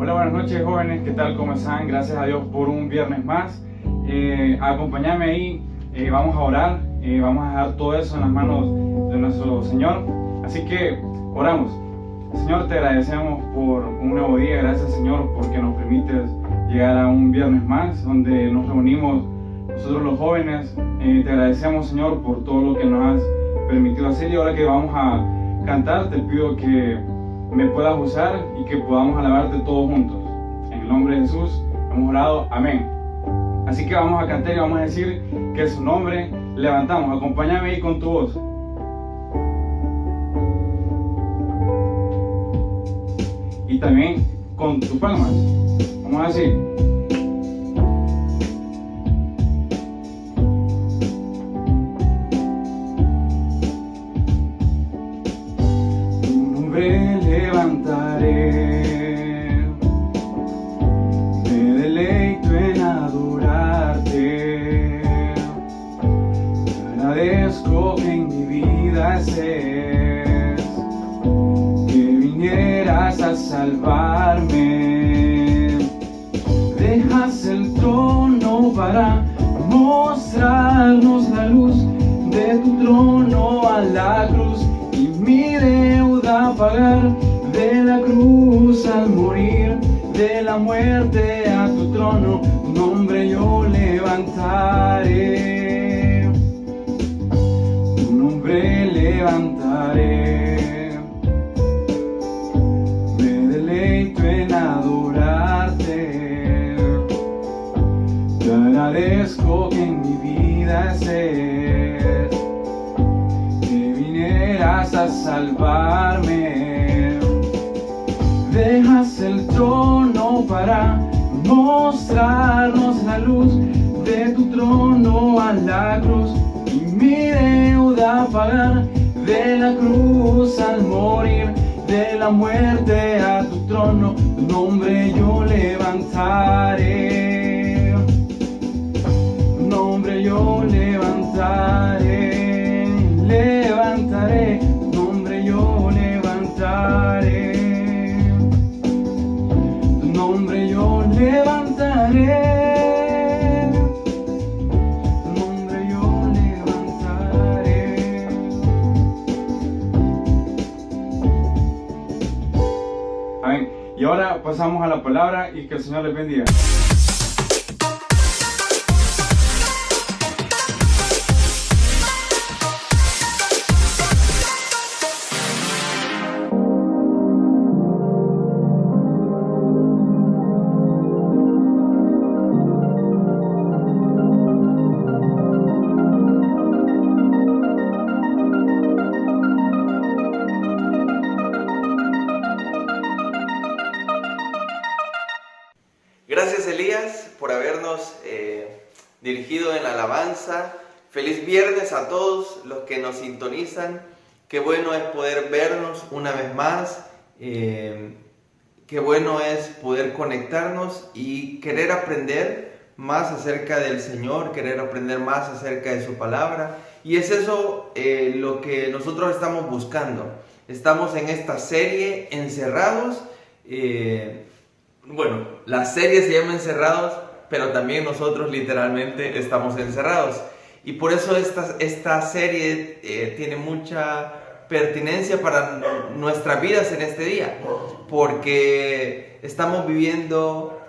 Hola, buenas noches jóvenes, ¿qué tal? ¿Cómo están? Gracias a Dios por un viernes más. Acompáñame ahí, vamos a orar, vamos a dejar todo eso en las manos de nuestro Señor. Así que oramos. Señor, te agradecemos por un nuevo día, gracias Señor porque nos permites llegar a un viernes más donde nos reunimos nosotros los jóvenes. Te agradecemos Señor por todo lo que nos has permitido hacer, y ahora que vamos a cantar te pido que me puedas usar y que podamos alabarte todos juntos. En el nombre de Jesús hemos orado, amén. Así que vamos a cantar y vamos a decir que su nombre levantamos. Acompáñame ahí con tu voz. Y también con tus palmas. Vamos a decir: tu nombre levantaré, me deleito en adorarte, agradezco que en mi vida estés, que vinieras a salvarme, dejas el trono para mostrarnos la luz de tu trono a la cruz, y mi deuda pagar, de la cruz al morir, de la muerte a tu trono, tu nombre yo levantaré, tu nombre levantaré, me deleito en adorarte, te agradezco que en mi vida estés, que vinieras a salvarme, dejas el trono para mostrarnos la luz de tu trono a la cruz, y mi deuda pagar, de la cruz al morir, de la muerte a tu trono, tu nombre yo levantaré, tu nombre yo levantaré, levantaré, tu nombre yo levantaré, tu nombre yo levantaré, tu nombre yo levantaré. Amén. Y ahora pasamos a la palabra y que el Señor les bendiga. Gracias Elías por habernos dirigido en la alabanza. Feliz viernes a todos los que nos sintonizan. Qué bueno es poder vernos una vez más. Qué bueno es poder conectarnos y querer aprender más acerca del Señor, querer aprender más acerca de su palabra. Y es eso lo que nosotros estamos buscando. Estamos en esta serie Encerrados. Bueno, la serie se llama Encerrados, pero también nosotros literalmente estamos encerrados. Y por eso esta serie tiene mucha pertinencia para nuestras vidas en este día, porque estamos viviendo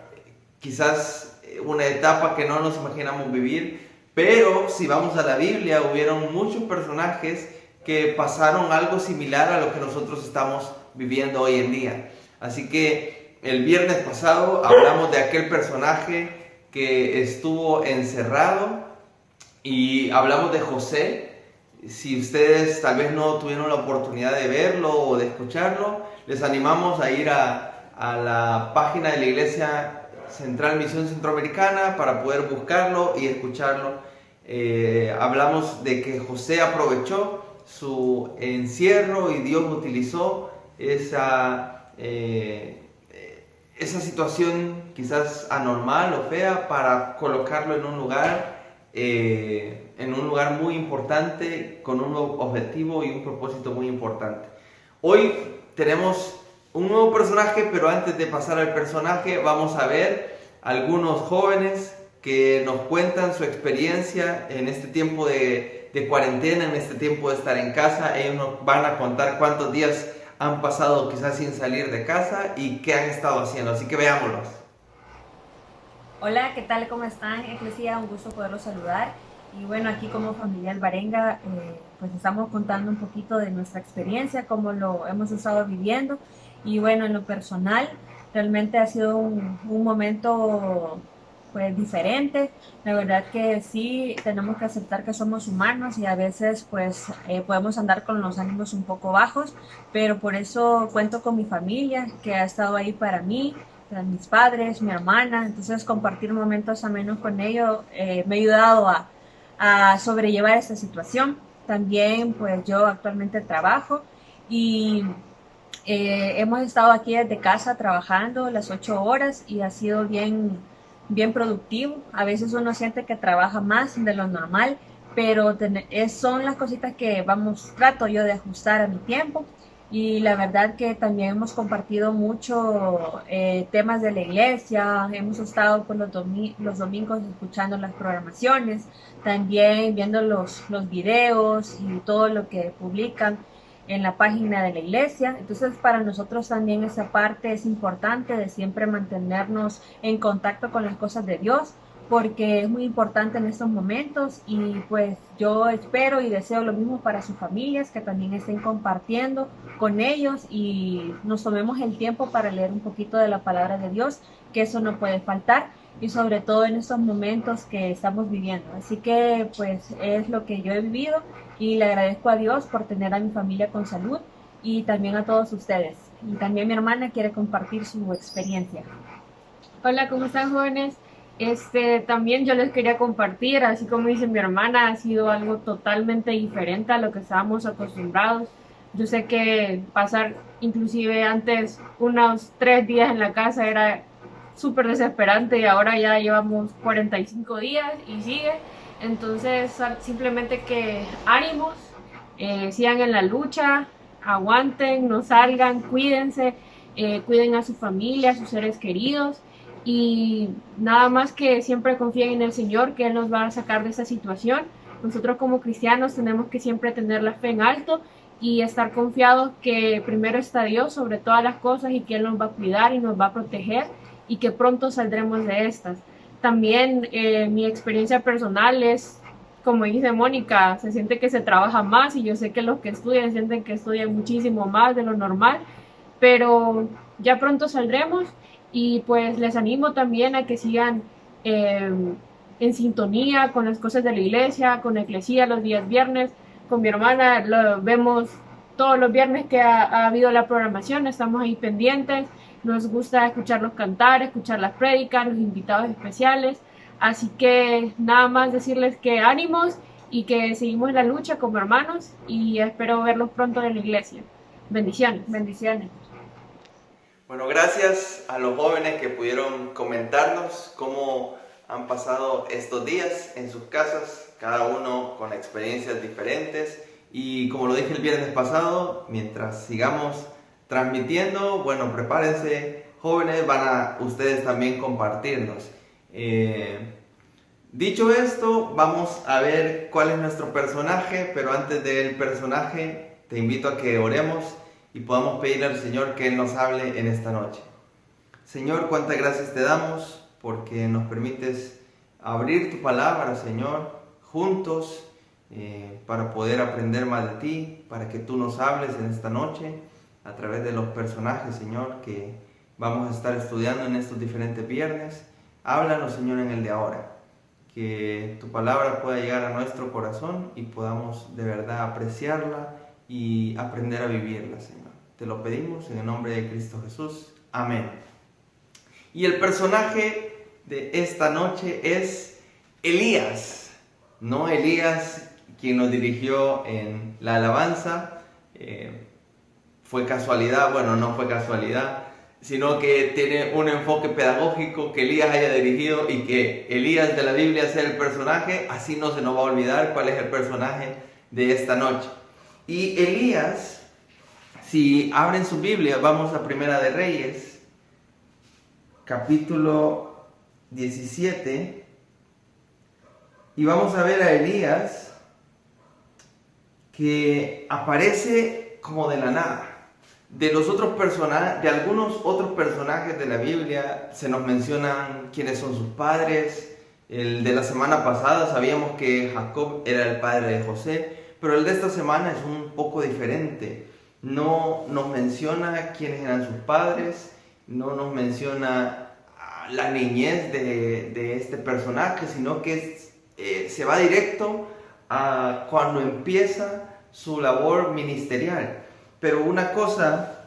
quizás una etapa que no nos imaginamos vivir, pero si vamos a la Biblia, hubieron muchos personajes que pasaron algo similar a lo que nosotros estamos viviendo hoy en día. Así que el viernes pasado hablamos de aquel personaje que estuvo encerrado y hablamos de José. Si ustedes tal vez no tuvieron la oportunidad de verlo o de escucharlo, les animamos a ir a la página de la Iglesia Central Misión Centroamericana para poder buscarlo y escucharlo. Hablamos de que José aprovechó su encierro y Dios utilizó esa situación quizás anormal o fea para colocarlo en un lugar muy importante, con un objetivo y un propósito muy importante. Hoy tenemos un nuevo personaje, pero antes de pasar al personaje vamos a ver algunos jóvenes que nos cuentan su experiencia en este tiempo de cuarentena, en este tiempo de estar en casa. Ellos nos van a contar cuántos días han pasado quizás sin salir de casa y qué han estado haciendo, así que veámoslos. Hola, ¿qué tal? ¿Cómo están? Eclesia, un gusto poderlos saludar. Y bueno, aquí como familia albarenga, pues estamos contando un poquito de nuestra experiencia, cómo lo hemos estado viviendo. Y bueno, en lo personal, realmente ha sido un momento pues diferente. La verdad que sí, tenemos que aceptar que somos humanos y a veces pues podemos andar con los ánimos un poco bajos, pero por eso cuento con mi familia que ha estado ahí para mí, mis padres, mi hermana. Entonces compartir momentos amenos con ellos me ha ayudado a sobrellevar esta situación. También pues yo actualmente trabajo y hemos estado aquí desde casa trabajando las 8 horas y ha sido bien productivo. A veces uno siente que trabaja más de lo normal, pero son las cositas que trato yo de ajustar a mi tiempo. Y la verdad que también hemos compartido mucho temas de la iglesia, hemos estado por los domingos escuchando las programaciones, también viendo los videos y todo lo que publican en la página de la iglesia. Entonces para nosotros también esa parte es importante de siempre mantenernos en contacto con las cosas de Dios, porque es muy importante en estos momentos. Y pues yo espero y deseo lo mismo para sus familias, que también estén compartiendo con ellos y nos tomemos el tiempo para leer un poquito de la palabra de Dios, que eso no puede faltar, y sobre todo en estos momentos que estamos viviendo. Así que pues es lo que yo he vivido y le agradezco a Dios por tener a mi familia con salud y también a todos ustedes. Y también mi hermana quiere compartir su experiencia. Hola, ¿cómo están, jóvenes? También yo les quería compartir, así como dice mi hermana, ha sido algo totalmente diferente a lo que estábamos acostumbrados. Yo sé que pasar inclusive antes unos 3 días en la casa era súper desesperante y ahora ya llevamos 45 días y sigue. Entonces simplemente que ánimos, sigan en la lucha, aguanten, no salgan, cuídense, cuiden a su familia, a sus seres queridos. Y nada más que siempre confíen en el Señor, que Él nos va a sacar de esta situación. Nosotros como cristianos tenemos que siempre tener la fe en alto y estar confiados que primero está Dios sobre todas las cosas y que Él nos va a cuidar y nos va a proteger y que pronto saldremos de estas. También mi experiencia personal es, como dice Mónica, se siente que se trabaja más y yo sé que los que estudian sienten que estudian muchísimo más de lo normal, pero ya pronto saldremos. Y pues les animo también a que sigan en sintonía con las cosas de la iglesia, con la Eclesia los días viernes. Con mi hermana lo vemos todos los viernes que ha habido la programación, estamos ahí pendientes. Nos gusta escucharlos cantar, escuchar las prédicas, los invitados especiales. Así que nada más decirles que ánimos y que seguimos en la lucha como hermanos y espero verlos pronto en la iglesia. Bendiciones. Bendiciones. Bueno, gracias a los jóvenes que pudieron comentarnos cómo han pasado estos días en sus casas, cada uno con experiencias diferentes. Y como lo dije el viernes pasado, mientras sigamos transmitiendo, bueno, prepárense, jóvenes, van a ustedes también compartirnos. Dicho esto, vamos a ver cuál es nuestro personaje, pero antes del personaje te invito a que oremos y podamos pedirle al Señor que Él nos hable en esta noche. Señor, cuántas gracias te damos porque nos permites abrir tu palabra, Señor, juntos para poder aprender más de ti, para que tú nos hables en esta noche a través de los personajes, Señor, que vamos a estar estudiando en estos diferentes viernes. Háblanos, Señor, en el de ahora, que tu palabra pueda llegar a nuestro corazón y podamos de verdad apreciarla y aprender a vivirla, Señor. Te lo pedimos en el nombre de Cristo Jesús. Amén. Y el personaje de esta noche es Elías. No Elías, quien nos dirigió en la alabanza. Fue casualidad, bueno, no fue casualidad, sino que tiene un enfoque pedagógico que Elías haya dirigido y que Elías de la Biblia sea el personaje. Así no se nos va a olvidar cuál es el personaje de esta noche. Y Elías Si abren su Biblia, vamos a Primera de Reyes, capítulo 17, y vamos a ver a Elías que aparece como de la nada. De algunos otros personajes de la Biblia se nos mencionan quiénes son sus padres. El de la semana pasada sabíamos que Jacob era el padre de José, pero el de esta semana es un poco diferente. No nos menciona quiénes eran sus padres, no nos menciona la niñez de este personaje, sino que se va directo a cuando empieza su labor ministerial. Pero una cosa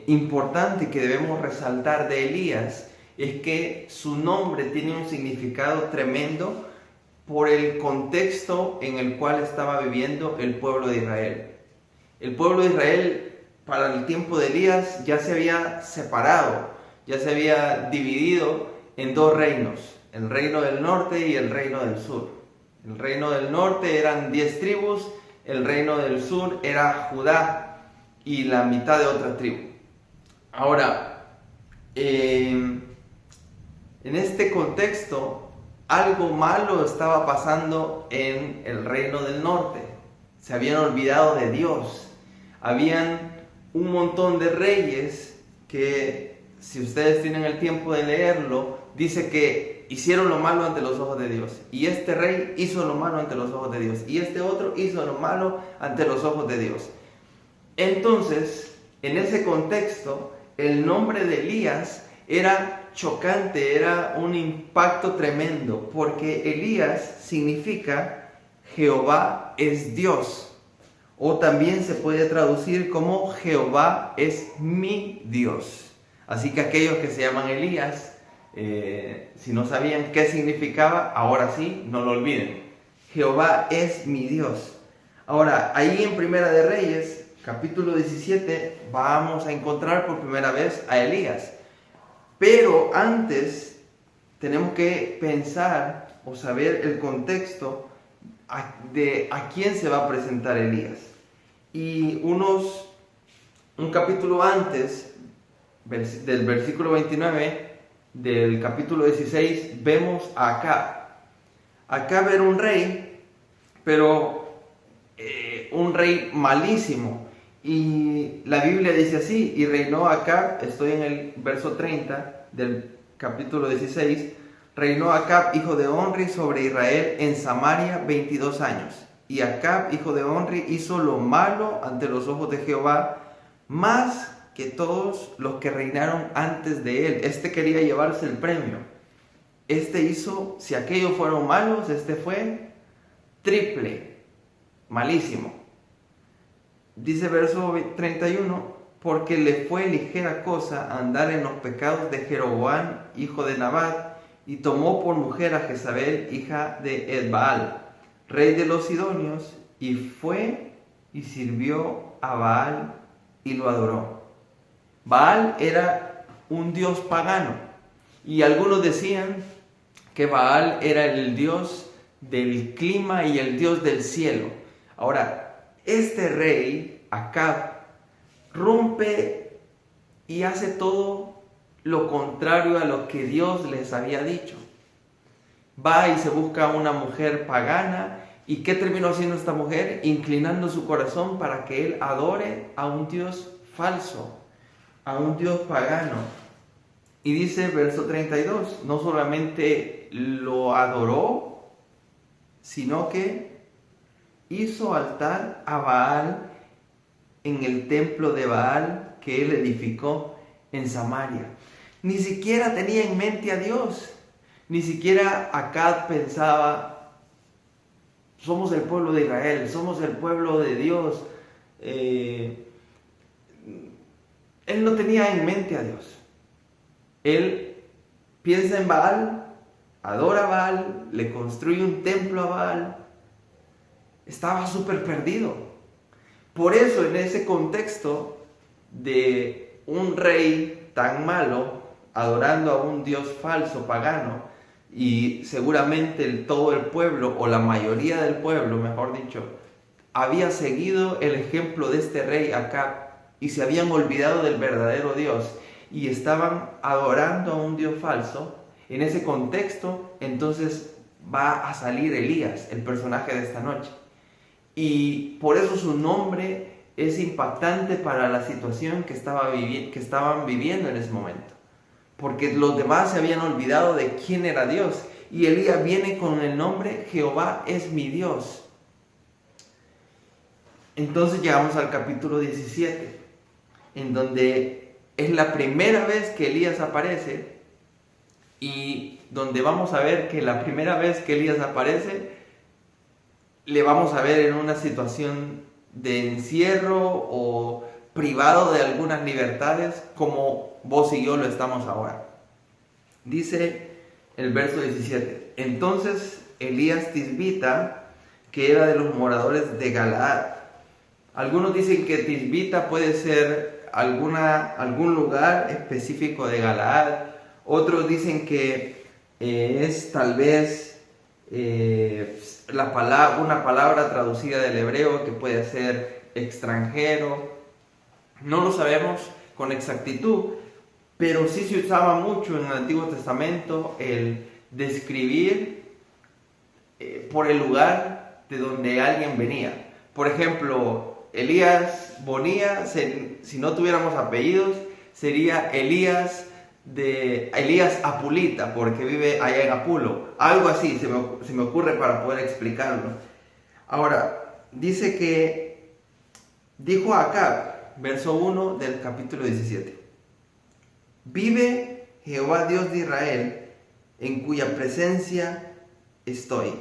importante que debemos resaltar de Elías es que su nombre tiene un significado tremendo por el contexto en el cual estaba viviendo el pueblo de Israel. El pueblo de Israel, para el tiempo de Elías, ya se había separado, ya se había dividido en dos reinos, el reino del norte y el reino del sur. El reino del norte eran 10 tribus, el reino del sur era Judá y la mitad de otra tribu. Ahora, en este contexto, algo malo estaba pasando en el reino del norte. Se habían olvidado de Dios. Habían un montón de reyes que, si ustedes tienen el tiempo de leerlo, dice que hicieron lo malo ante los ojos de Dios. Y este rey hizo lo malo ante los ojos de Dios. Y este otro hizo lo malo ante los ojos de Dios. Entonces, en ese contexto, el nombre de Elías era chocante, era un impacto tremendo, porque Elías significa Jehová es Dios. O también se puede traducir como Jehová es mi Dios. Así que aquellos que se llaman Elías, si no sabían qué significaba, ahora sí, no lo olviden. Jehová es mi Dios. Ahora, ahí en Primera de Reyes, capítulo 17, vamos a encontrar por primera vez a Elías. Pero antes tenemos que pensar o saber el contexto de a quién se va a presentar Elías. Y un capítulo antes del versículo 29 del capítulo 16 vemos a Acab. Acab era un rey, pero un rey malísimo. Y la Biblia dice así: y reinó Acab, estoy en el verso 30 del capítulo 16, reinó Acab, hijo de Onri, sobre Israel en Samaria 22 años. Y Acab, hijo de Onri, hizo lo malo ante los ojos de Jehová, más que todos los que reinaron antes de él. Este quería llevarse el premio. Este hizo, si aquellos fueron malos, este fue triple, malísimo. Dice verso 31, porque le fue ligera cosa andar en los pecados de Jeroboam, hijo de Nabat, y tomó por mujer a Jezabel, hija de Edbaal, rey de los Sidonios, y fue y sirvió a Baal y lo adoró. Baal era un dios pagano, y algunos decían que Baal era el dios del clima y el dios del cielo. Ahora, este rey, Acab, rompe y hace todo lo contrario a lo que Dios les había dicho. Va y se busca a una mujer pagana. ¿Y qué terminó haciendo esta mujer? Inclinando su corazón para que él adore a un dios falso, a un dios pagano. Y dice verso 32, no solamente lo adoró, sino que hizo altar a Baal en el templo de Baal que él edificó en Samaria. Ni siquiera tenía en mente a Dios. Ni siquiera Acab pensaba: somos el pueblo de Israel, somos el pueblo de Dios. Él no tenía en mente a Dios. Él piensa en Baal, adora a Baal, le construye un templo a Baal. Estaba súper perdido. Por eso, en ese contexto de un rey tan malo adorando a un dios falso, pagano, y seguramente todo el pueblo, o la mayoría del pueblo, mejor dicho, había seguido el ejemplo de este rey Acab y se habían olvidado del verdadero Dios y estaban adorando a un Dios falso, en ese contexto entonces va a salir Elías, el personaje de esta noche. Y por eso su nombre es impactante para la situación que estaban viviendo en ese momento. Porque los demás se habían olvidado de quién era Dios. Y Elías viene con el nombre Jehová es mi Dios. Entonces llegamos al capítulo 17, en donde es la primera vez que Elías aparece y donde vamos a ver que la primera vez que Elías aparece, le vamos a ver en una situación de encierro o privado de algunas libertades como vos y yo lo estamos ahora. Dice el verso 17, entonces Elías Tisbita, que era de los moradores de Galaad. Algunos dicen que Tisbita puede ser algún lugar específico de Galaad. Otros dicen que es tal vez una palabra traducida del hebreo que puede ser extranjero. No lo sabemos con exactitud, pero sí se usaba mucho en el Antiguo Testamento el describir por el lugar de donde alguien venía. Por ejemplo, Elías Bonía, si no tuviéramos apellidos, sería Elías Apulita, porque vive allá en Apulo. Algo así se me ocurre para poder explicarlo. Ahora, dice que dijo Acab, verso 1 del capítulo 17. Vive Jehová Dios de Israel, en cuya presencia estoy,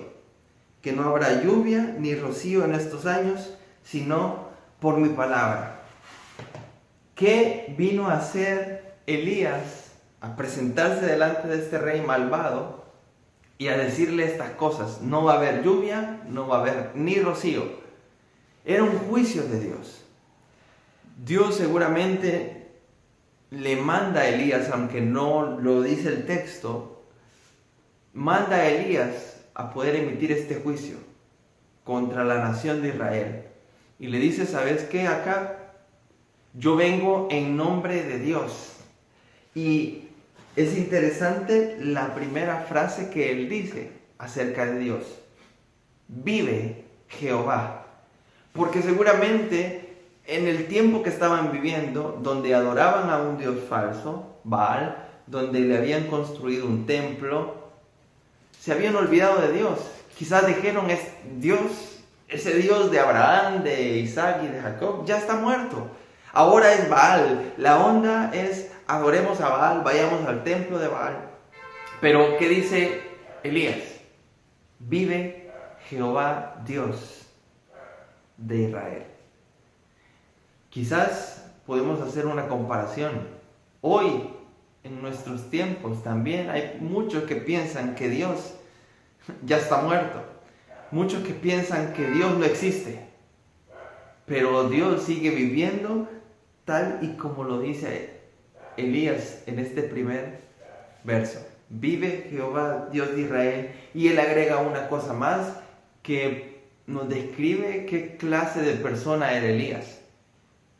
que no habrá lluvia ni rocío en estos años, sino por mi palabra. ¿Qué vino a hacer Elías? A presentarse delante de este rey malvado y a decirle estas cosas. No va a haber lluvia, no va a haber ni rocío. Era un juicio de Dios. Dios seguramente le manda a Elías, aunque no lo dice el texto, manda a Elías a poder emitir este juicio contra la nación de Israel. Y le dice, ¿sabes qué? Acá yo vengo en nombre de Dios. Y es interesante la primera frase que él dice acerca de Dios. Vive Jehová. Porque seguramente en el tiempo que estaban viviendo, donde adoraban a un Dios falso, Baal, donde le habían construido un templo, se habían olvidado de Dios. Quizás dijeron, ese Dios de Abraham, de Isaac y de Jacob, ya está muerto. Ahora es Baal. La onda es, adoremos a Baal, vayamos al templo de Baal. Pero, ¿qué dice Elías? Vive Jehová Dios de Israel. Quizás podemos hacer una comparación. Hoy, en nuestros tiempos, también hay muchos que piensan que Dios ya está muerto. Muchos que piensan que Dios no existe. Pero Dios sigue viviendo tal y como lo dice Elías en este primer verso. Vive Jehová Dios de Israel. Y él agrega una cosa más que nos describe qué clase de persona era Elías,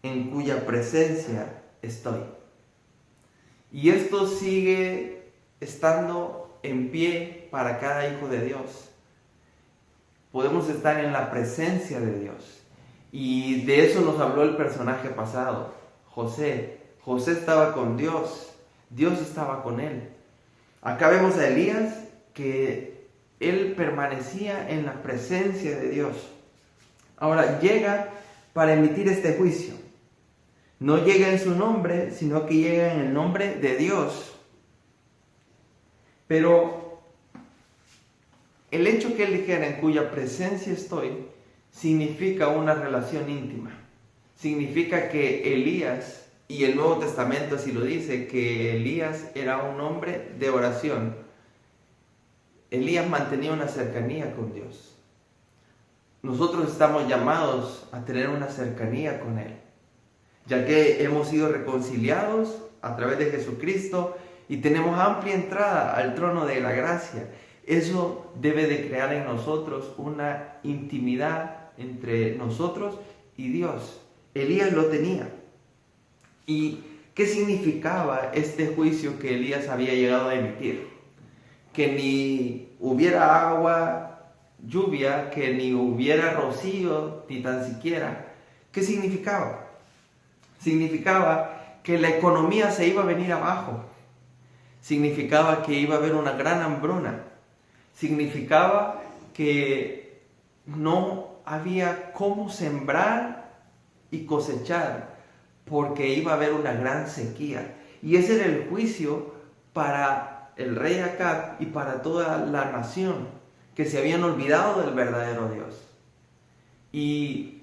en cuya presencia estoy. Y esto sigue estando en pie para cada hijo de Dios. Podemos estar en la presencia de Dios. Y de eso nos habló el personaje pasado, José. José estaba con Dios, Dios estaba con él. Acá vemos a Elías que él permanecía en la presencia de Dios. Ahora llega para emitir este juicio. No llega en su nombre, sino que llega en el nombre de Dios. Pero el hecho que él dijera en cuya presencia estoy, significa una relación íntima. Significa que Elías, y el Nuevo Testamento así lo dice, que Elías era un hombre de oración. Elías mantenía una cercanía con Dios. Nosotros estamos llamados a tener una cercanía con Él, ya que hemos sido reconciliados a través de Jesucristo y tenemos amplia entrada al trono de la gracia. Eso debe de crear en nosotros una intimidad entre nosotros y Dios. Elías lo tenía. ¿Y qué significaba este juicio que Elías había llegado a emitir? Que ni hubiera agua, lluvia, que ni hubiera rocío, ni tan siquiera. ¿Qué significaba? Significaba que la economía se iba a venir abajo. Significaba que iba a haber una gran hambruna. Significaba que no había cómo sembrar y cosechar, porque iba a haber una gran sequía. Y ese era el juicio para el rey Acab y para toda la nación, que se habían olvidado del verdadero Dios. Y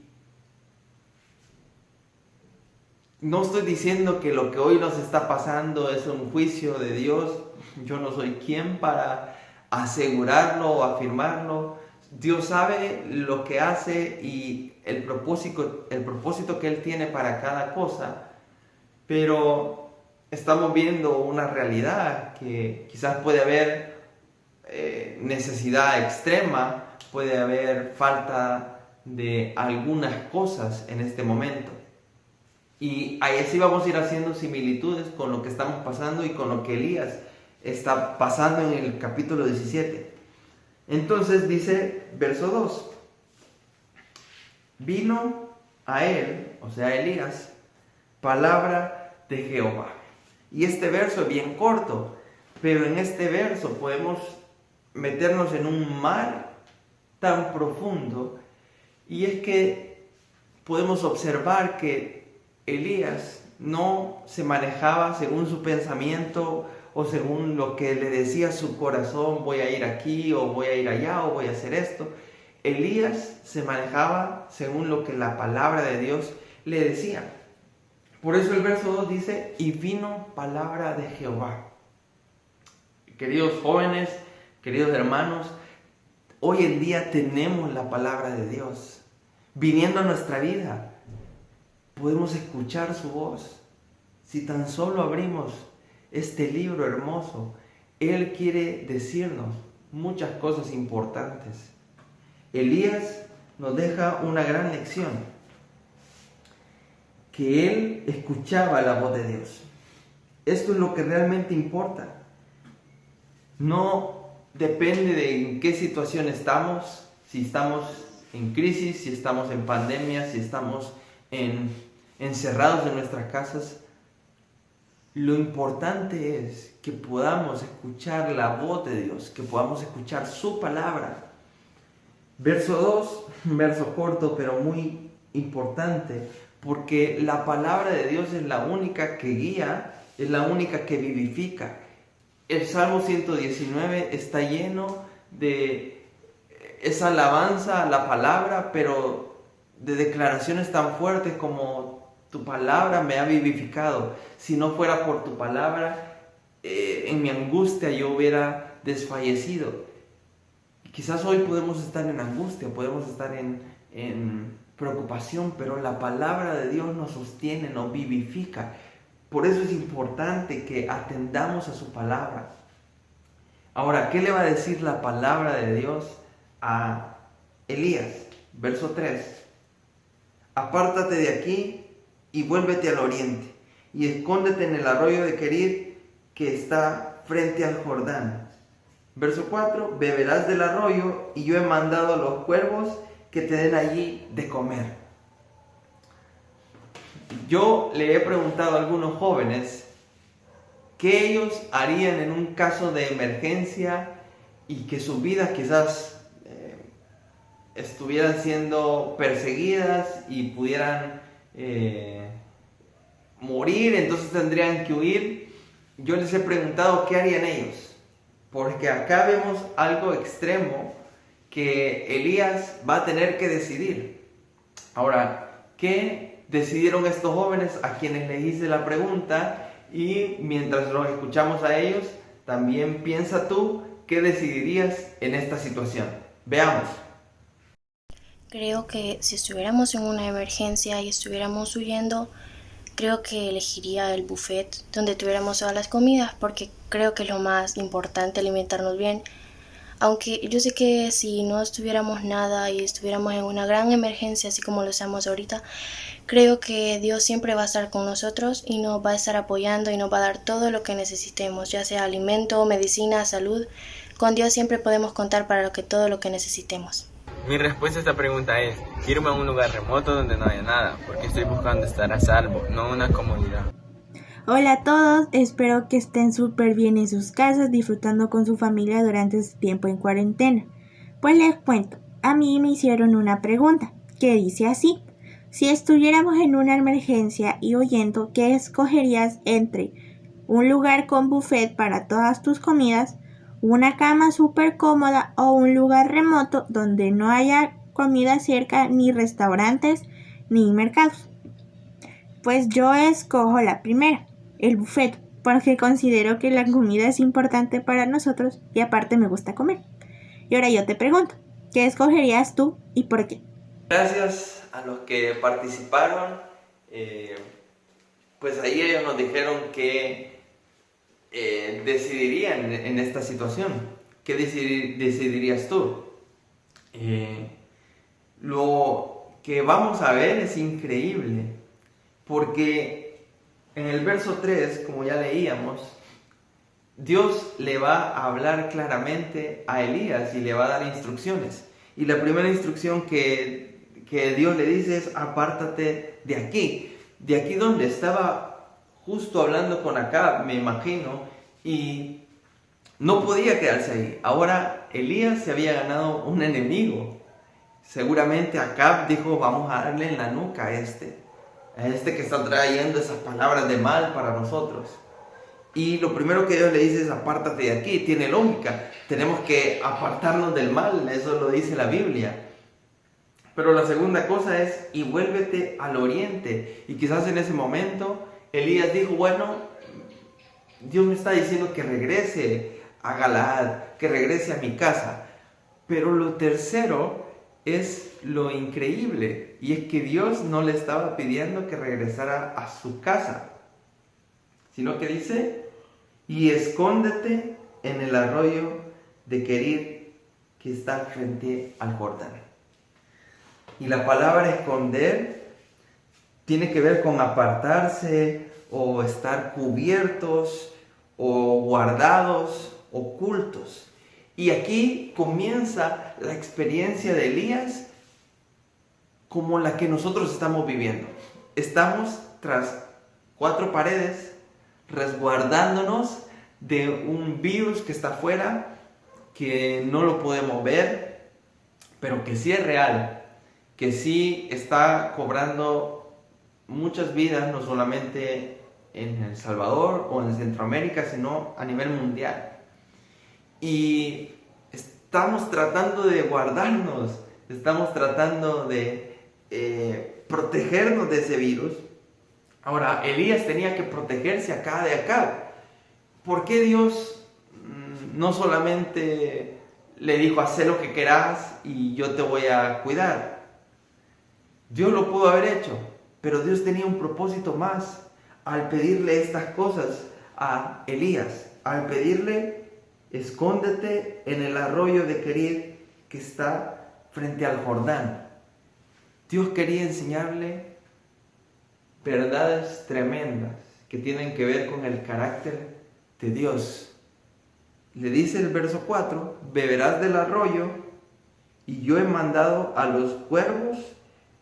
no estoy diciendo que lo que hoy nos está pasando es un juicio de Dios. Yo no soy quien para asegurarlo o afirmarlo. Dios sabe lo que hace y el propósito que Él tiene para cada cosa, pero estamos viendo una realidad que quizás puede haber necesidad extrema, puede haber falta de algunas cosas en este momento. Y ahí sí vamos a ir haciendo similitudes con lo que estamos pasando y con lo que Elías está pasando en el capítulo 17. Entonces dice, verso 2, vino a él, o sea, a Elías, palabra de Jehová. Y este verso es bien corto, pero en este verso podemos meternos en un mar tan profundo, y es que podemos observar que Elías no se manejaba según su pensamiento o según lo que le decía su corazón, voy a ir aquí o voy a ir allá o voy a hacer esto. Elías se manejaba según lo que la palabra de Dios le decía. Por eso el verso 2 dice, y vino palabra de Jehová. Queridos jóvenes, queridos hermanos, hoy en día tenemos la palabra de Dios viniendo a nuestra vida. Podemos escuchar su voz. Si tan solo abrimos este libro hermoso, Él quiere decirnos muchas cosas importantes. Elías nos deja una gran lección, que él escuchaba la voz de Dios. Esto es lo que realmente importa. No depende de en qué situación estamos, si estamos en crisis, si estamos en pandemia, si estamos encerrados en nuestras casas. Lo importante es que podamos escuchar la voz de Dios, que podamos escuchar su palabra. Verso 2, un verso corto pero muy importante, porque la palabra de Dios es la única que guía, es la única que vivifica. El Salmo 119 está lleno de esa alabanza a la palabra, pero de declaraciones tan fuertes como tu palabra me ha vivificado. Si no fuera por tu palabra, en mi angustia yo hubiera desfallecido. Quizás hoy podemos estar en angustia, podemos estar en preocupación, pero la palabra de Dios nos sostiene, nos vivifica. Por eso es importante que atendamos a su palabra. Ahora, ¿qué le va a decir la palabra de Dios a Elías? Verso 3. Apártate de aquí y vuélvete al oriente, y escóndete en el arroyo de Querit que está frente al Jordán. Verso 4, beberás del arroyo, y yo he mandado a los cuervos que te den allí de comer. Yo le he preguntado a algunos jóvenes qué ellos harían en un caso de emergencia y que sus vidas quizás estuvieran siendo perseguidas y pudieran morir, entonces tendrían que huir. Yo les he preguntado qué harían ellos, porque acá vemos algo extremo que Elías va a tener que decidir. Ahora, ¿qué decidieron estos jóvenes a quienes les hice la pregunta? Y mientras los escuchamos a ellos, también piensa tú qué decidirías en esta situación. Veamos. Creo que si estuviéramos en una emergencia y estuviéramos huyendo, creo que elegiría el buffet donde tuviéramos todas las comidas, porque creo que es lo más importante, alimentarnos bien. Aunque yo sé que si no estuviéramos nada y estuviéramos en una gran emergencia, así como lo estamos ahorita, creo que Dios siempre va a estar con nosotros y nos va a estar apoyando y nos va a dar todo lo que necesitemos, ya sea alimento, medicina, salud. Con Dios siempre podemos contar para todo lo que necesitemos. Mi respuesta a esta pregunta es irme a un lugar remoto donde no haya nada, porque estoy buscando estar a salvo, no una comodidad. Hola a todos, espero que estén súper bien en sus casas disfrutando con su familia durante este tiempo en cuarentena. Pues les cuento, a mí me hicieron una pregunta que dice así: si estuviéramos en una emergencia y huyendo, ¿qué escogerías entre un lugar con buffet para todas tus comidas, una cama súper cómoda o un lugar remoto donde no haya comida cerca, ni restaurantes, ni mercados? Pues yo escojo la primera, el buffet, porque considero que la comida es importante para nosotros y aparte me gusta comer. Y ahora yo te pregunto, ¿qué escogerías tú y por qué? Gracias a los que participaron, pues ahí ellos nos dijeron que decidirían en esta situación. ¿Qué decidirías tú? Lo que vamos a ver es increíble, porque en el verso 3, como ya leíamos, Dios le va a hablar claramente a Elías y le va a dar instrucciones. Y la primera instrucción que Dios le dice es: apártate de aquí donde estaba justo hablando con Acab, me imagino, y no podía quedarse ahí. Ahora Elías se había ganado un enemigo. Seguramente Acab dijo: vamos a darle en la nuca a este que está trayendo esas palabras de mal para nosotros. Y lo primero que Dios le dice es: apártate de aquí. Tiene lógica, tenemos que apartarnos del mal, eso lo dice la Biblia. Pero la segunda cosa es: y vuélvete al oriente. Y quizás en ese momento Elías dijo: bueno, Dios me está diciendo que regrese a Galaad, que regrese a mi casa. Pero lo tercero es lo increíble, y es que Dios no le estaba pidiendo que regresara a su casa, sino que dice: y escóndete en el arroyo de Querit, que está frente al Jordán. Y la palabra esconder tiene que ver con apartarse, o estar cubiertos, o guardados, ocultos. Y aquí comienza la experiencia de Elías como la que nosotros estamos viviendo. Estamos tras 4 paredes, resguardándonos de un virus que está afuera, que no lo podemos ver, pero que sí es real, que sí está cobrando muchas vidas, no solamente en El Salvador o en Centroamérica, sino a nivel mundial. Y estamos tratando de guardarnos, estamos tratando de protegernos de ese virus. Ahora, Elías tenía que protegerse acá de acá. ¿Por qué Dios no solamente le dijo: haz lo que quieras y yo te voy a cuidar? Dios lo pudo haber hecho, pero Dios tenía un propósito más al pedirle estas cosas a Elías, al pedirle: escóndete en el arroyo de Querit, que está frente al Jordán. Dios quería enseñarle verdades tremendas que tienen que ver con el carácter de Dios. Le dice el verso 4: beberás del arroyo, y yo he mandado a los cuervos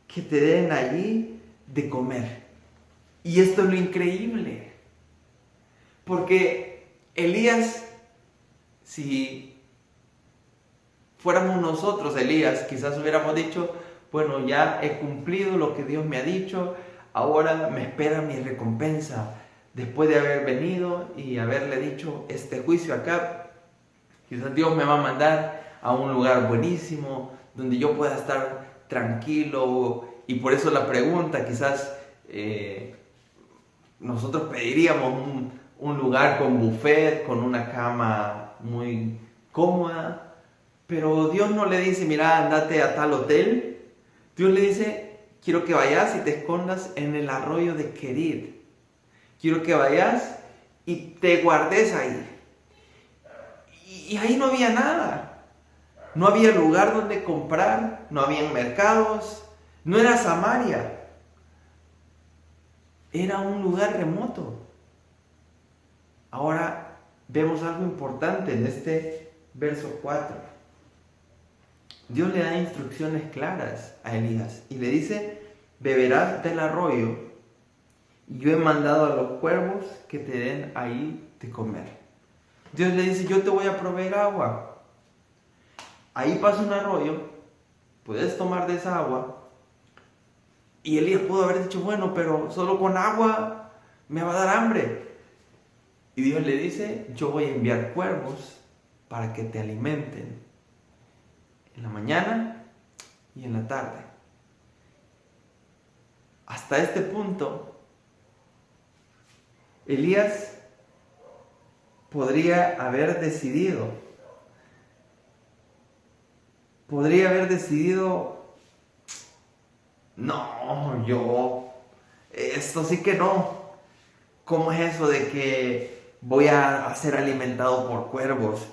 que te den allí de comer. Y esto es lo increíble, porque Elías, si fuéramos nosotros Elías, quizás hubiéramos dicho: bueno, ya he cumplido lo que Dios me ha dicho, ahora me espera mi recompensa. Después de haber venido y haberle dicho este juicio acá, quizás Dios me va a mandar a un lugar buenísimo, donde yo pueda estar tranquilo. Y por eso la pregunta, quizás nosotros pediríamos un lugar con buffet, con una cama muy cómoda, pero Dios no le dice: mira, andate a tal hotel. Dios le dice: quiero que vayas y te escondas en el arroyo de Querit. Quiero que vayas y te guardes ahí. Y ahí no había nada. No había lugar donde comprar, no había mercados, no era Samaria. Era un lugar remoto. Ahora vemos algo importante en este verso 4. Dios le da instrucciones claras a Elías y le dice: beberás del arroyo y yo he mandado a los cuervos que te den ahí de comer. Dios le dice: yo te voy a proveer agua. Ahí pasa un arroyo, puedes tomar de esa agua. Y Elías pudo haber dicho: bueno, pero solo con agua me va a dar hambre. Y Dios le dice: yo voy a enviar cuervos para que te alimenten en la mañana y en la tarde. Hasta este punto, Elías podría haber decidido, no, esto sí que no. ¿Cómo es eso de que voy a ser alimentado por cuervos?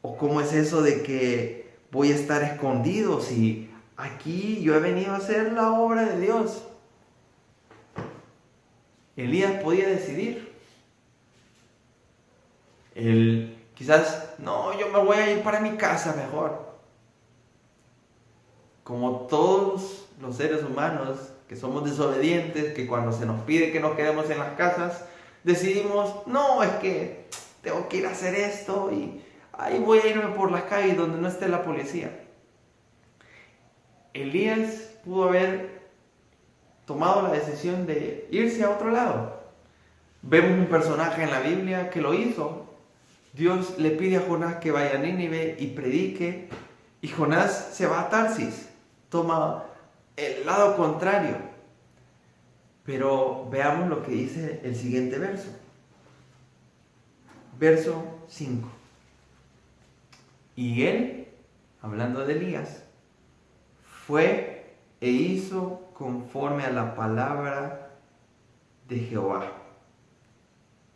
¿O cómo es eso de que voy a estar escondido si aquí yo he venido a hacer la obra de Dios? Elías podía decidir. Él quizás, no, yo me voy a ir para mi casa mejor. Como todos los seres humanos que somos desobedientes, que cuando se nos pide que nos quedemos en las casas, decidimos: no, es que tengo que ir a hacer esto y ahí voy a irme por las calles donde no esté la policía. Elías pudo haber tomado la decisión de irse a otro lado. Vemos un personaje en la Biblia que lo hizo. Dios le pide a Jonás que vaya a Nínive y predique, y Jonás se va a Tarsis, toma el lado contrario. Pero veamos lo que dice el siguiente verso. Verso 5. Y él, hablando de Elías, fue e hizo conforme a la palabra de Jehová.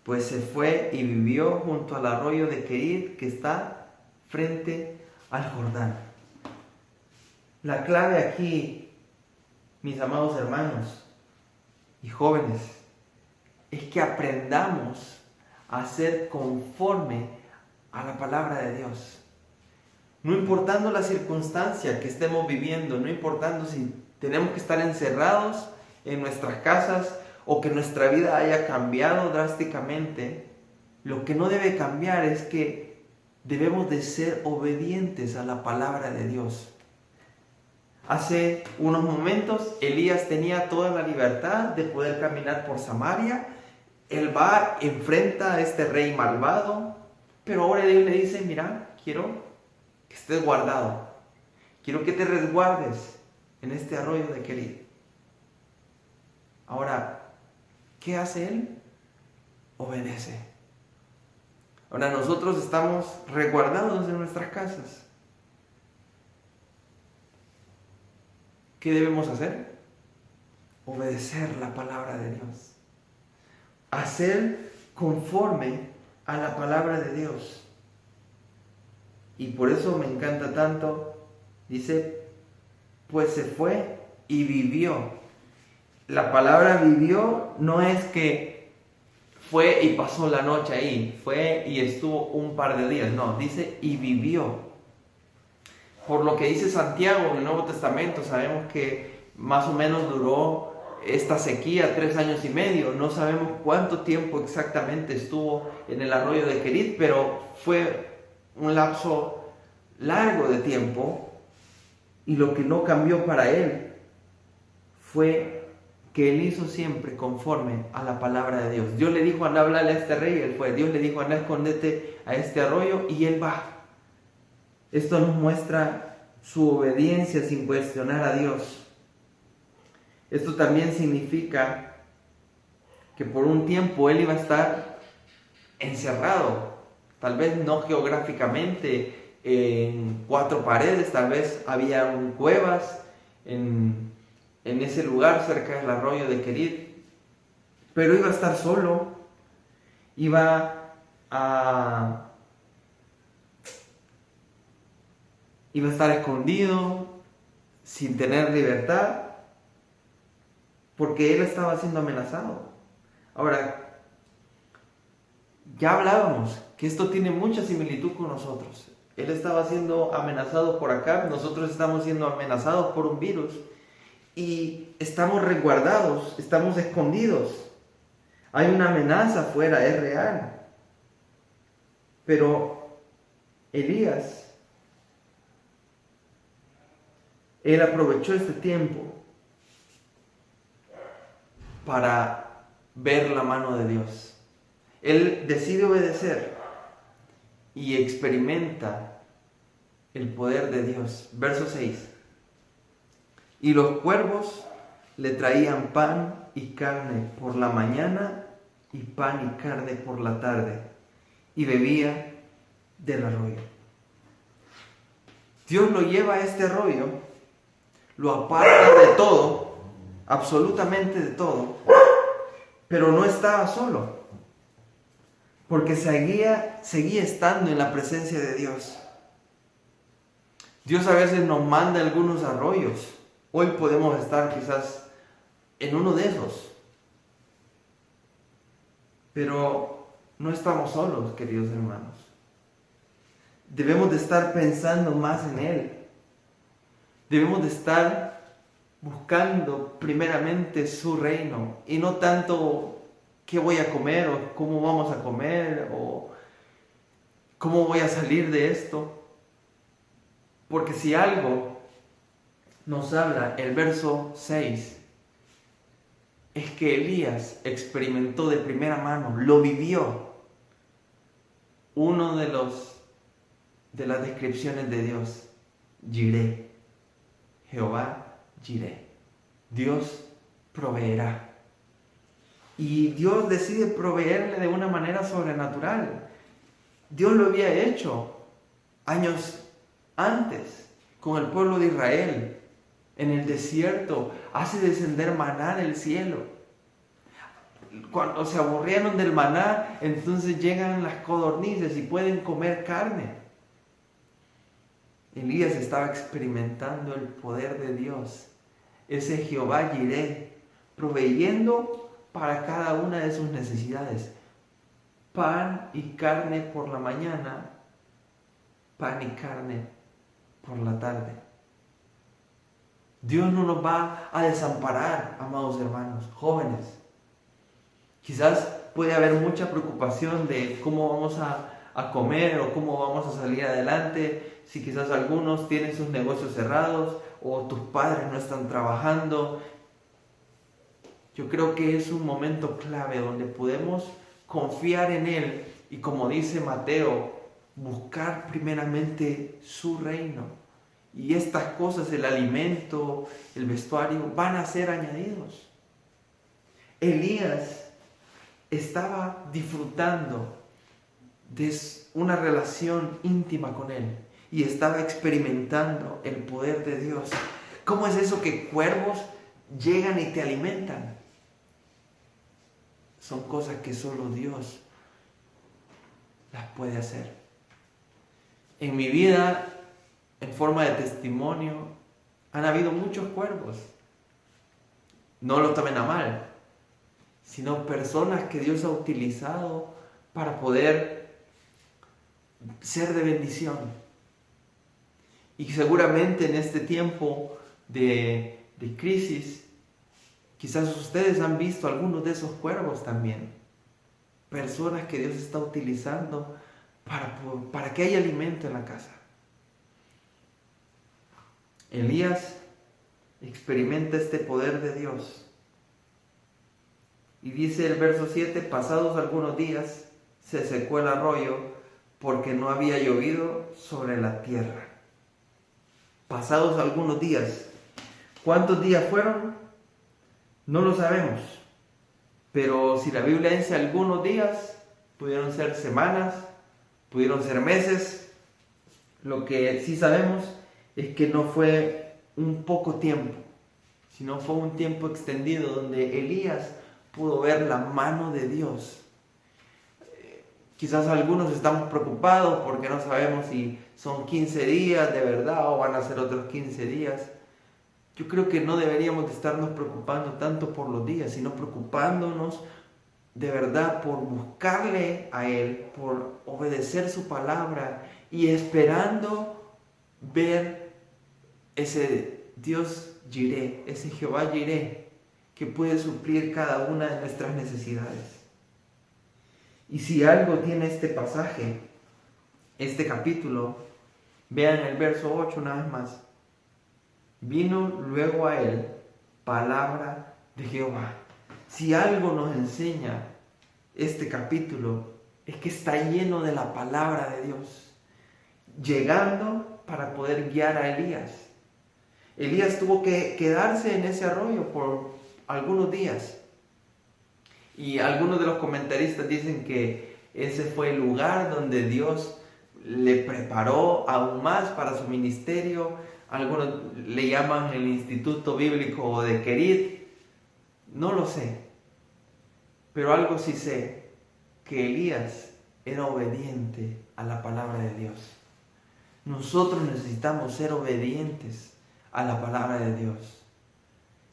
Pues se fue y vivió junto al arroyo de Kerit, que está frente al Jordán. La clave aquí, mis amados hermanos y jóvenes, es que aprendamos a ser conforme a la palabra de Dios. No importando la circunstancia que estemos viviendo, no importando si tenemos que estar encerrados en nuestras casas o que nuestra vida haya cambiado drásticamente, lo que no debe cambiar es que debemos de ser obedientes a la palabra de Dios. Hace unos momentos Elías tenía toda la libertad de poder caminar por Samaria. Él va, enfrenta a este rey malvado, pero ahora Dios le dice: mira, quiero que estés guardado, quiero que te resguardes en este arroyo de Kerit. Ahora, ¿qué hace él? Obedece. Ahora nosotros estamos resguardados en nuestras casas. ¿Qué debemos hacer? Obedecer la palabra de Dios. Hacer conforme a la palabra de Dios. Y por eso me encanta tanto. Dice: pues se fue y vivió. La palabra vivió no es que fue y pasó la noche ahí, fue y estuvo un par de días, no, dice y vivió. Por lo que dice Santiago en el Nuevo Testamento, sabemos que más o menos duró esta sequía 3 años y medio. No sabemos cuánto tiempo exactamente estuvo en el arroyo de Kerit, pero fue un lapso largo de tiempo. Y lo que no cambió para él fue que él hizo siempre conforme a la palabra de Dios. Dios le dijo: anda a hablarle a este rey, él fue. Dios le dijo: anda, escóndete a este arroyo, y él va. Esto nos muestra su obediencia sin cuestionar a Dios. Esto también significa que por un tiempo él iba a estar encerrado, tal vez no geográficamente en 4 paredes, tal vez había cuevas en ese lugar cerca del arroyo de Kerit, pero iba a estar solo, iba a Iba a estar escondido, sin tener libertad, porque él estaba siendo amenazado. Ahora, ya hablábamos que esto tiene mucha similitud con nosotros. Él estaba siendo amenazado por acá, nosotros estamos siendo amenazados por un virus y estamos resguardados, estamos escondidos. Hay una amenaza afuera, es real. Pero Elías, él aprovechó este tiempo para ver la mano de Dios. Él decide obedecer y experimenta el poder de Dios. Verso 6. Y los cuervos le traían pan y carne por la mañana y pan y carne por la tarde, y bebía del arroyo. Dios lo lleva a este arroyo, lo aparta de todo, absolutamente de todo, pero no estaba solo, porque seguía estando en la presencia de Dios. Dios a veces nos manda algunos arroyos. Hoy podemos estar quizás en uno de esos, pero no estamos solos, queridos hermanos. Debemos de estar pensando más en Él. Debemos de estar buscando primeramente su reino y no tanto qué voy a comer o cómo vamos a comer o cómo voy a salir de esto. Porque si algo nos habla el verso 6, es que Elías experimentó de primera mano, lo vivió. Uno de las descripciones de Dios, Jireh, Jehová Jireh, Dios proveerá. Y Dios decide proveerle de una manera sobrenatural. Dios lo había hecho años antes con el pueblo de Israel. En el desierto hace descender maná del cielo. Cuando se aburrieron del maná, entonces llegan las codornices y pueden comer carne. Elías estaba experimentando el poder de Dios, ese Jehová Jireh, proveyendo para cada una de sus necesidades. Pan y carne por la mañana, pan y carne por la tarde. Dios no nos va a desamparar, amados hermanos, jóvenes. Quizás puede haber mucha preocupación de cómo vamos a comer o cómo vamos a salir adelante. Si quizás algunos tienen sus negocios cerrados o tus padres no están trabajando. Yo creo que es un momento clave donde podemos confiar en Él y, como dice Mateo, buscar primeramente su reino. Y estas cosas, el alimento, el vestuario, van a ser añadidos. Elías estaba disfrutando de una relación íntima con Él y estaba experimentando el poder de Dios. ¿Cómo es eso que cuervos llegan y te alimentan? Son cosas que solo Dios las puede hacer. En mi vida, en forma de testimonio, han habido muchos cuervos. No lo tomen a mal, sino personas que Dios ha utilizado para poder ser de bendición. Y seguramente en este tiempo de crisis, quizás ustedes han visto algunos de esos cuervos también. Personas que Dios está utilizando para que haya alimento en la casa. Elías experimenta este poder de Dios. Y dice el verso 7, pasados algunos días se secó el arroyo porque no había llovido sobre la tierra. Pasados algunos días. ¿Cuántos días fueron? No lo sabemos. Pero si la Biblia dice algunos días, pudieron ser semanas, pudieron ser meses. Lo que sí sabemos es que no fue un poco tiempo, sino fue un tiempo extendido donde Elías pudo ver la mano de Dios. Quizás algunos estamos preocupados porque no sabemos si son 15 días de verdad o van a ser otros 15 días. Yo creo que no deberíamos de estarnos preocupando tanto por los días, sino preocupándonos de verdad por buscarle a Él, por obedecer su palabra y esperando ver ese Dios Jireh, ese Jehová Jireh, que puede suplir cada una de nuestras necesidades. Y si algo tiene este pasaje, este capítulo, vean el verso 8 una vez más. Vino luego a él palabra de Jehová. Si algo nos enseña este capítulo, es que está lleno de la palabra de Dios, llegando para poder guiar a Elías. Elías tuvo que quedarse en ese arroyo por algunos días. Y algunos de los comentaristas dicen que ese fue el lugar donde Dios le preparó aún más para su ministerio. Algunos le llaman el Instituto Bíblico de Kerit. No lo sé. Pero algo sí sé, que Elías era obediente a la palabra de Dios. Nosotros necesitamos ser obedientes a la palabra de Dios.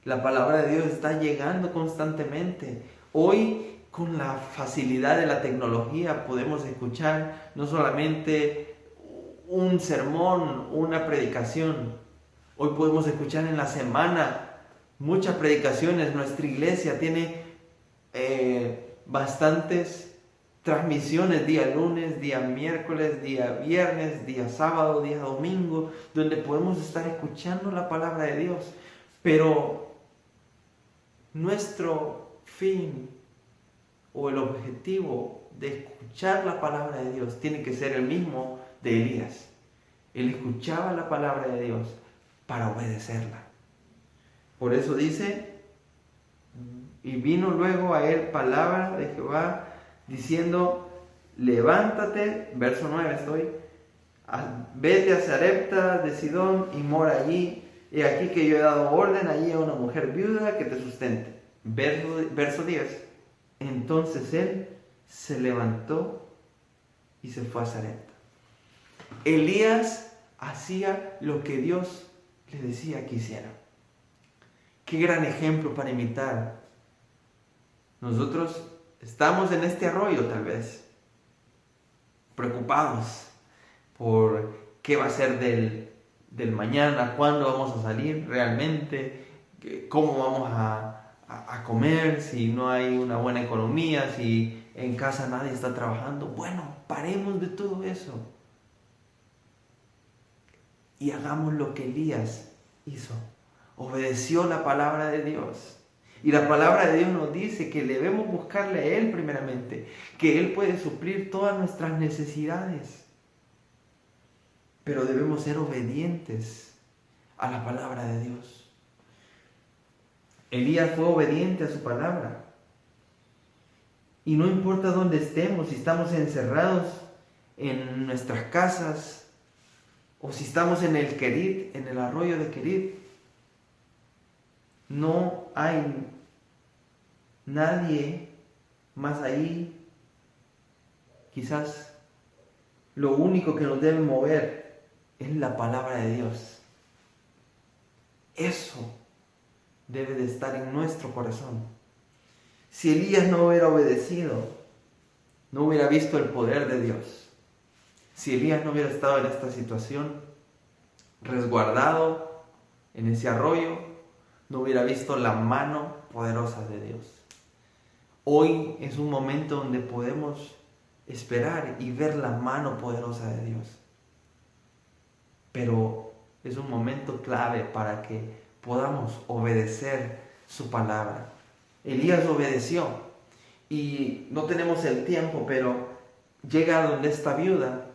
La palabra de Dios está llegando constantemente. Hoy, con la facilidad de la tecnología, podemos escuchar no solamente un sermón, una predicación. Hoy podemos escuchar en la semana muchas predicaciones. Nuestra iglesia tiene bastantes transmisiones, día lunes, día miércoles, día viernes, día sábado, día domingo, donde podemos estar escuchando la palabra de Dios. Pero nuestro fin o el objetivo de escuchar la palabra de Dios tiene que ser el mismo de Elías. Él escuchaba la palabra de Dios para obedecerla. Por eso dice, y vino luego a él palabra de Jehová diciendo, levántate, verso 9 estoy, vete a Sarepta de Sidón y mora allí. He aquí que yo he dado orden allí a una mujer viuda que te sustente. Verso 10. Entonces él se levantó y se fue a Sarepta. Elías hacía lo que Dios le decía que hiciera. Qué gran ejemplo para imitar. Nosotros estamos en este arroyo tal vez, preocupados por qué va a ser del mañana, cuándo vamos a salir realmente, cómo vamos a comer, si no hay una buena economía, si en casa nadie está trabajando. Bueno, paremos de todo eso y hagamos lo que Elías hizo. Obedeció la palabra de Dios. Y la palabra de Dios nos dice que debemos buscarle a Él primeramente, que Él puede suplir todas nuestras necesidades. Pero debemos ser obedientes a la palabra de Dios. Elías fue obediente a su palabra. Y no importa dónde estemos, si estamos encerrados en nuestras casas, o si estamos en el Kerit, en el arroyo de Kerit, no hay nadie más ahí. Quizás lo único que nos debe mover es la palabra de Dios. Eso debe de estar en nuestro corazón. Si Elías no hubiera obedecido, no hubiera visto el poder de Dios. Si Elías no hubiera estado en esta situación, resguardado en ese arroyo, no hubiera visto la mano poderosa de Dios. Hoy es un momento donde podemos esperar y ver la mano poderosa de Dios. Pero es un momento clave para que podamos obedecer su palabra. Elías obedeció y no tenemos el tiempo, pero llega a donde esta viuda,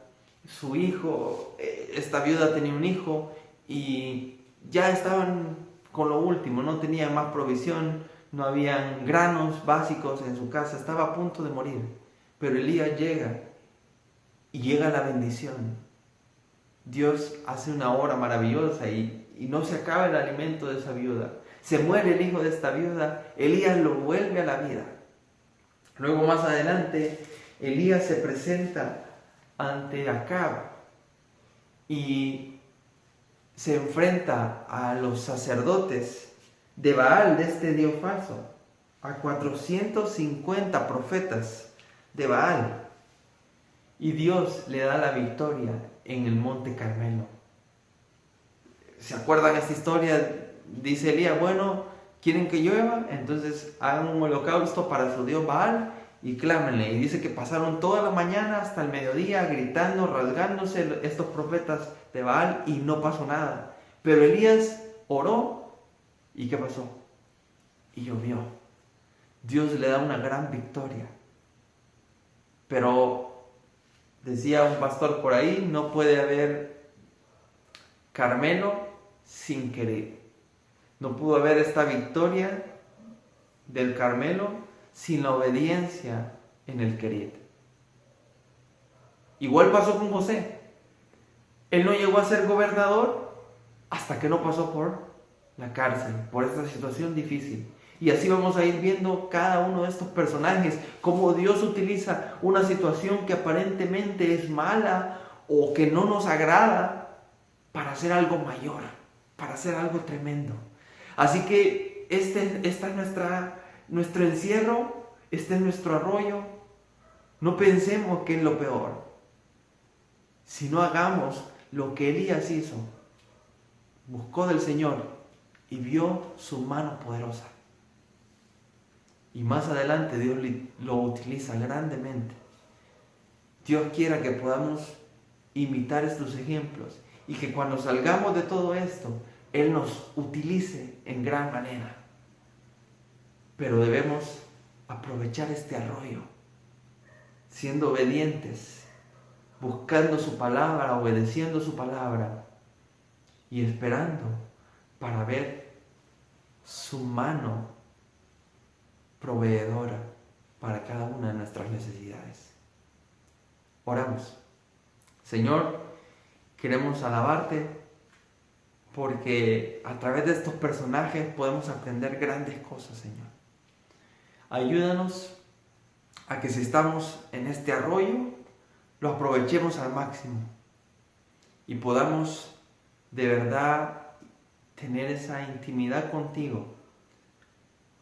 su hijo, esta viuda tenía un hijo y ya estaban con lo último, no tenían más provisión, no habían granos básicos en su casa, estaba a punto de morir. Pero Elías llega y llega la bendición. Dios hace una obra maravillosa y no se acaba el alimento de esa viuda. Se muere el hijo de esta viuda, Elías lo vuelve a la vida. Luego más adelante Elías se presenta ante Acab y se enfrenta a los sacerdotes de Baal, de este dios falso, a 450 profetas de Baal, y Dios le da la victoria en el monte Carmelo. ¿Se acuerdan esta historia? Dice Elías, bueno, ¿quieren que llueva? Entonces hagan un holocausto para su dios Baal y clámenle. Y dice que pasaron toda la mañana hasta el mediodía gritando, rasgándose estos profetas de Baal y no pasó nada. Pero Elías oró y ¿qué pasó? Y llovió. Dios le da una gran victoria. Pero decía un pastor por ahí, no puede haber Carmelo sin querer. No pudo haber esta victoria del Carmelo sin la obediencia en el querer. Igual pasó con José. Él no llegó a ser gobernador hasta que no pasó por la cárcel, por esta situación difícil. Y así vamos a ir viendo cada uno de estos personajes, cómo Dios utiliza una situación que aparentemente es mala o que no nos agrada para hacer algo mayor, para hacer algo tremendo. Así que esta es nuestro encierro, este es nuestro arroyo. No pensemos que es lo peor, sino hagamos lo que Elías hizo. Buscó del Señor y vio su mano poderosa. Y más adelante Dios lo utiliza grandemente. Dios quiera que podamos imitar estos ejemplos y que cuando salgamos de todo esto, Él nos utilice en gran manera. Pero debemos aprovechar este arroyo, siendo obedientes, buscando su palabra, obedeciendo su palabra y esperando para ver su mano proveedora para cada una de nuestras necesidades. Oramos. Señor, queremos alabarte porque a través de estos personajes podemos aprender grandes cosas, Señor. Ayúdanos a que si estamos en este arroyo, lo aprovechemos al máximo y podamos de verdad tener esa intimidad contigo,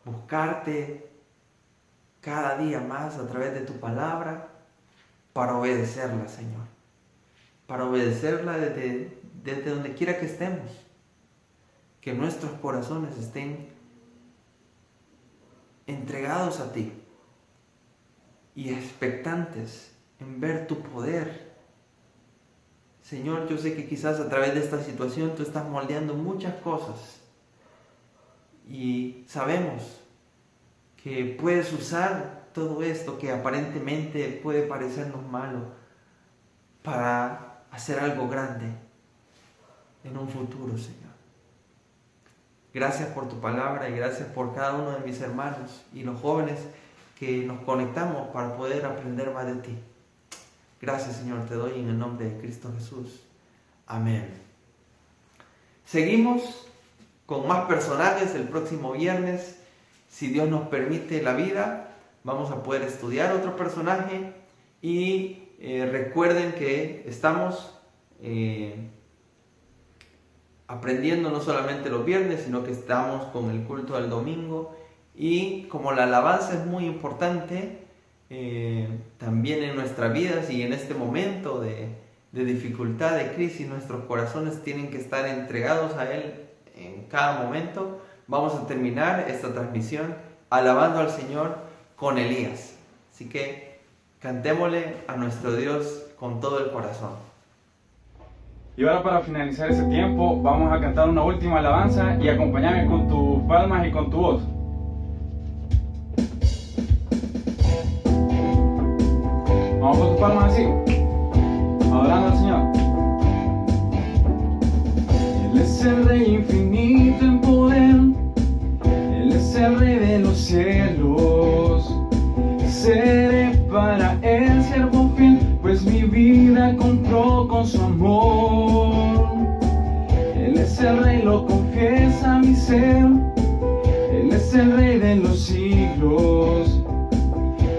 buscarte cada día más a través de tu palabra para obedecerla, Señor, para obedecerla desde donde quiera que estemos, que nuestros corazones estén entregados a ti y expectantes en ver tu poder. Señor, yo sé que quizás a través de esta situación tú estás moldeando muchas cosas y sabemos que puedes usar todo esto que aparentemente puede parecernos malo para hacer algo grande en un futuro, Señor. Gracias por tu palabra y gracias por cada uno de mis hermanos y los jóvenes que nos conectamos para poder aprender más de ti. Gracias, Señor, te doy en el nombre de Cristo Jesús. Amén. Seguimos con más personajes el próximo viernes. Si Dios nos permite la vida, vamos a poder estudiar otro personaje y recuerden que estamos aprendiendo no solamente los viernes, sino que estamos con el culto del domingo y como la alabanza es muy importante también en nuestras vidas y en este momento de dificultad, de crisis, nuestros corazones tienen que estar entregados a Él en cada momento. Vamos a terminar esta transmisión alabando al Señor con Elías. Así que cantémosle a nuestro Dios con todo el corazón. Y ahora para finalizar ese tiempo vamos a cantar una última alabanza y acompáñame con tus palmas y con tu voz. Vamos con tus palmas así, adorando al Señor. Él es el Rey infinito en poder, Él es el Rey de los cielos. Seré para Él siervo fiel, pues mi vida compró con su amor. Él es el Rey, lo confiesa mi ser, Él es el Rey de los siglos.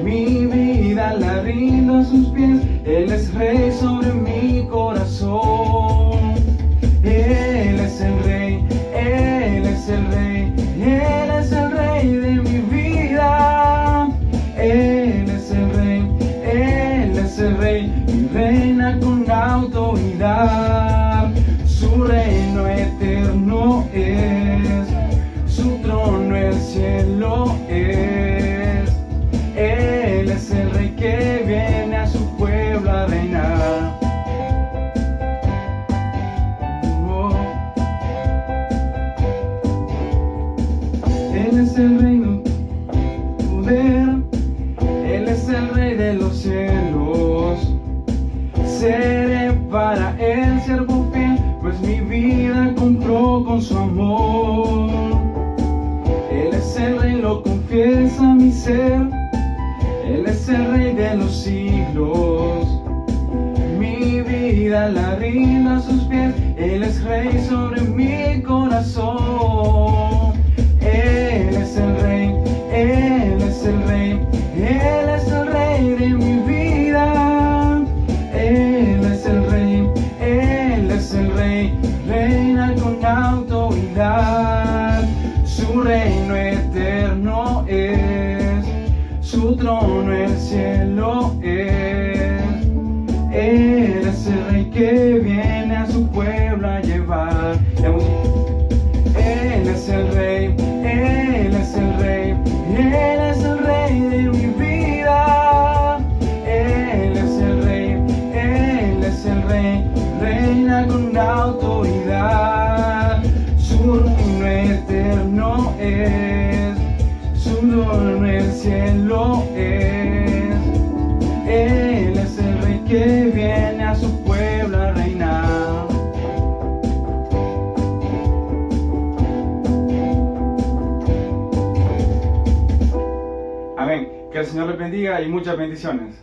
Mi vida vida la rindo a sus pies. Él es rey sobre mi corazón. Él es el rey, Él es el rey, Él es el rey de mi vida. Él es el rey, Él es el rey, y reina con autoridad. Su reino eterno es, su trono el cielo es. Él es el rey que viene a su pueblo a reinar. Él es el rey de poder, Él es el rey de los cielos. Seré para Él siervo fiel, pues mi vida compró con su amor. Él es el rey, lo confiesa mi ser. Él es el rey de los siglos. Mi vida la rindo a sus pies. Él es rey sobre mi corazón. Él es el rey, Él es el rey, Él es el rey de mi vida. Él es el rey, Él es el rey, reina con autoridad. Su reino eterno es, su trono el cielo es. Él es el rey que viene a su pueblo a llevar. Él es el rey, Él es el rey, Él es el rey de mi vida. Él es el rey, Él es el rey, reina con autoridad. Su reino eterno es, su trono el cielo es. Él es el rey que viene a su pueblo a reinar. Amén. Que el Señor les bendiga y muchas bendiciones.